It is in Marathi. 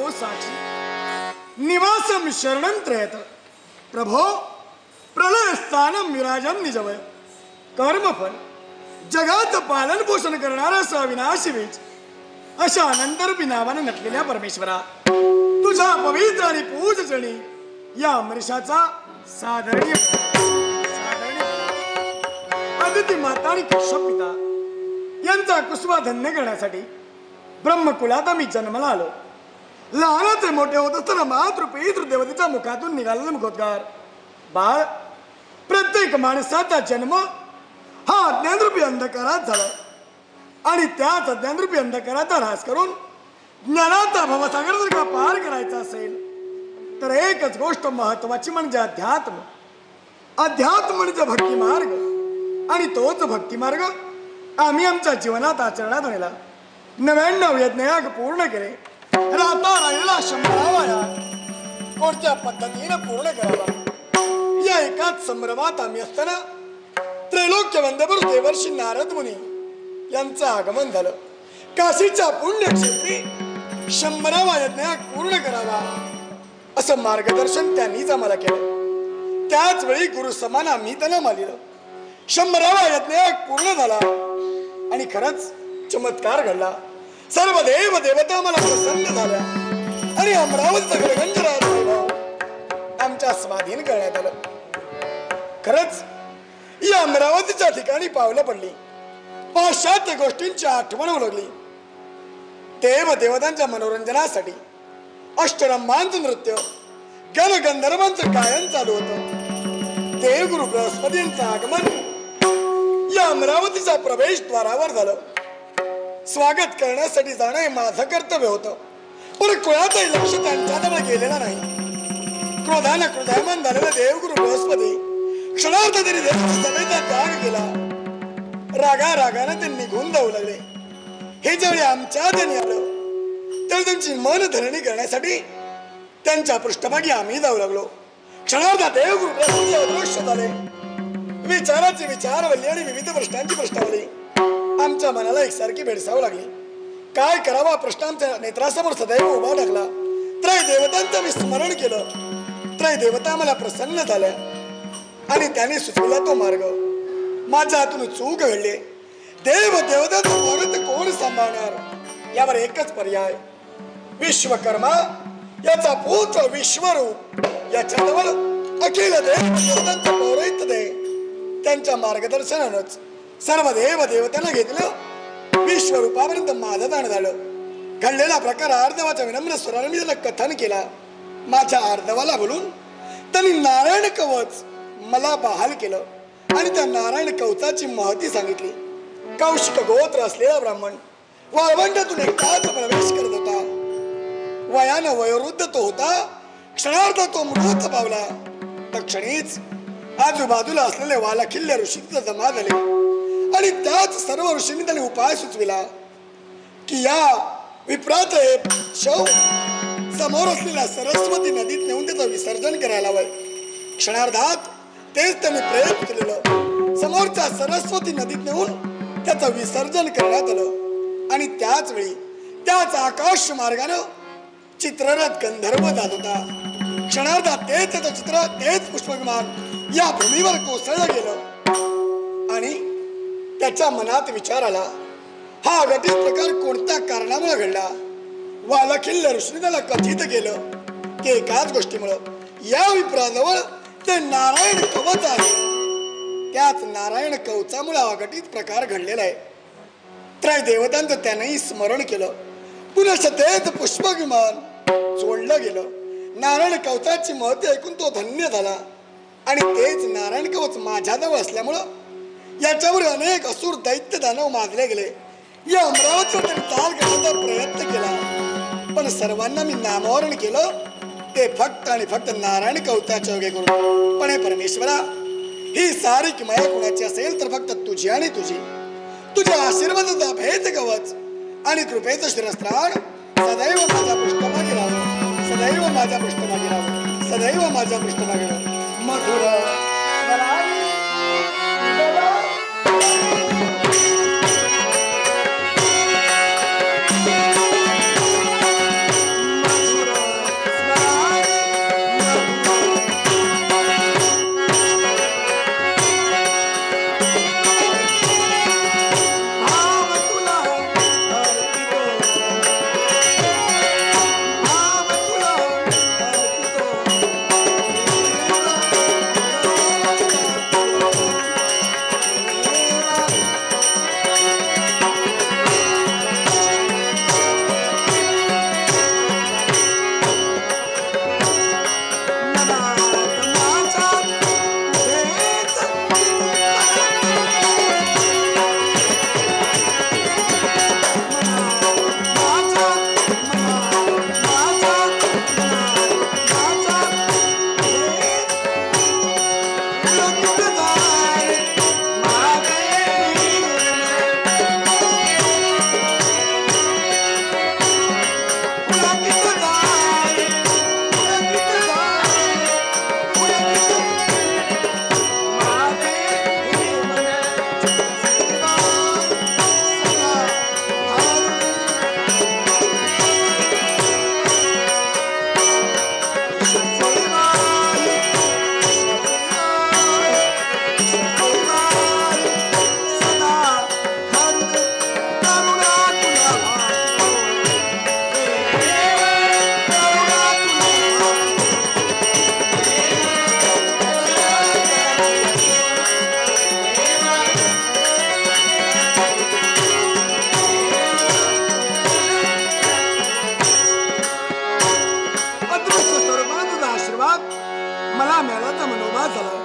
तो साक्षी निवासम शरणं त्रयत प्रभो प्रलय स्थानम विराजम निजवय कर्मफल जगात पालन पोषण करणारा अविनाशी बीज अशा अनंतरूपी नावाने नटलेल्या परमेश्वरा तुझ्या पवित्र आणि पूजजणी या अमरीशाचा साधरणीय अदिती माता आणि कश्यप पिता यांचा कुसवा धन्य करण्यासाठी ब्रह्मकुलात मी जन्माला आलो. लहानाचे मोठे होत असताना मातृ देवतेच्या मुखातून निघालेला मुखोद्गार बाळ प्रत्येक माणसाचा जन्म हा अज्ञानरूपी अंधकारात झाला आणि त्याच अज्ञानरूपी अंधकाराचा ऱ्हास करून ज्ञानाचा भवसागर जर का पार करायचा असेल तर एकच गोष्ट महत्वाची म्हणजे अध्यात्म. अध्यात्म म्हणजे भक्ती मार्ग आणि तोच भक्ती मार्ग आम्ही आमच्या जीवनात आचरणात आणला. 99 यज्ञयाग पूर्ण केले. आता राहिलेला 100वा याग कोणत्या पद्धतीने पूर्ण करावा या एकाच संभ्रमात आम्ही असताना त्रैलोक्य वंदपुर देवर्षी नारद मुनी यांचं आगमन झालं. काशीच्या पुण्यक्षेत्री 100वा यज्ञयाग पूर्ण करावा असं मार्गदर्शन त्यांनीच आम्हाला केलं. त्याच वेळी गुरु समान आम्ही त्यांना मानलं. 100वा यज्ञयाग पूर्ण झाला आणि खरंच चमत्कार घडला. सर्व देव देवता मला प्रसन्न झाल्या आणि अमरावतीचा गडगंजराज वैभव आमच्या स्वाधीन करण्यात आलं. खरंच या अमरावतीच्या ठिकाणी पावलं पडली. पाश्चात्य गोष्टींची आठवण उलगली. देव देवतांच्या मनोरंजनासाठी अष्टरंभांचं नृत्य गणगंधर्वांचं गायन चालू होतं. देवगुरु बृहस्पतींचं आगमन या अमरावतीच्या प्रवेशद्वारावर झालं. स्वागत करण्यासाठी जाणं हे माझं कर्तव्य होतं, पण कुणाचंही लक्ष त्यांच्याजवळ गेलेलं नाही. क्रोधानं क्रोधायमान झालेला देवगुरु बृहस्पती क्षणार्थ तरी सभेचा त्याग केला. रागा रागाने ते निघून जाऊ लागले. हे ज्यावेळी आमच्या त्यांनी आलं त्यावेळी त्यांची मन धरणी करण्यासाठी त्यांच्या पृष्ठभागी आम्ही जाऊ लागलो. क्षणार्धात देवगुरु बृहस्पती अदृश्य झाले. विचाराची विचारवल्ली आणि विविध प्रश्नांची प्रश्नावली आमच्या मनाला एकसारखी भेडसावू लागली. काय करावा प्रश्न आमच्या नेत्रासमोर सदैव उभा टाकला. त्रय देवतांचं मी स्मरण केलं. त्रय देवता मला प्रसन्न झाल्या आणि त्याने सुचवला तो मार्ग. माझ्या हातून चूक घडली. देव देवताचं स्वागत कोण सांभाळणार यावर एकच पर्याय. विश्वकर्मा याचा पुत्र विश्वरूप याच्याजवळ अखिल देव देवतांचं पौरोहित्य दे. त्यांच्या मार्गदर्शनानंच सर्व देव देवतांना घेतलं. विश्वरूपापर्यंत माझं जाणं झालं. घडलेला प्रकार आर्दवाच्या विनम्र स्वराने मी त्याला कथन केला. माझ्या आर्दवाला बोलून त्यांनी नारायण कवच मला बहाल केलं आणि त्या नारायण कवचाची महती सांगितली. कौशिक गोत्र असलेला ब्राह्मण वाळवंटातून एकटाच प्रवेश करत होता. वयानं वयोवृद्ध तो होता. क्षणार्धात तो मृत पावला. तक्षणीच आजूबाजूला असलेले वालखिल्य ऋषी जमा झाले आणि त्याच सर्व ऋषींनी त्यांनी उपाय सुचविला की या विप्रात शव समोर असलेल्या सरस्वती नदीत नेऊन त्याचं विसर्जन करायला हवंय. क्षणार्धात तेच त्यांनी प्रयत्न केलेलं. समोरच्या सरस्वती नदीत नेऊन त्याचं विसर्जन करण्यात आलं आणि त्याच वेळी त्याच आकाश मार्गानं चित्ररथ गंधर्व जात होता. क्षणार्धात तेच त्याचं चित्र तेच पुष्पविमान या भूमीवर कोसळलं गेलं आणि त्याच्या मनात विचार आला, हा अघटित प्रकार कोणत्या कारणामुळे घडला. वालखिल्य ऋषीने त्याला कथित केलं की एकाच गोष्टीमुळं या विप्राजवळ ते नारायण कवच आहे. त्याच नारायण कवचामुळे अघटित प्रकार घडलेला आहे. त्रय देवतांचं त्यानेही स्मरण केलं. पुन्हा तेच पुष्पविमान सोडलं गेलं. नारायण कवचाची महती ऐकून तो धन्य झाला आणि तेच नारायण कवच माझ्याजवळ असल्यामुळं याच्यावर अनेक असुर दैत्य दानव माजले गेले. या अमरावतीवर त्यांनी ताल करण्याचा प्रयत्न केला, पण सर्वांना मी नामोहरण केलं ते फक्त आणि फक्त नारायण कवचाच्या योगे करून. पण हे परमेश्वरा, ही सारी किमया कुणाची असेल तर फक्त तुझी आणि तुझी. तुझ्या आशीर्वादाचा भेद कवच आणि कृपेचं शिरस्त्राण सदैव माझ्या पृष्ठभागी राहावं. सदैव माझ्या पृष्ठभागी राहावं. सदैव माझ्या पृष्ठभागी राहावं. मधुर मधुर मला मेलाचा मनोभास झाला.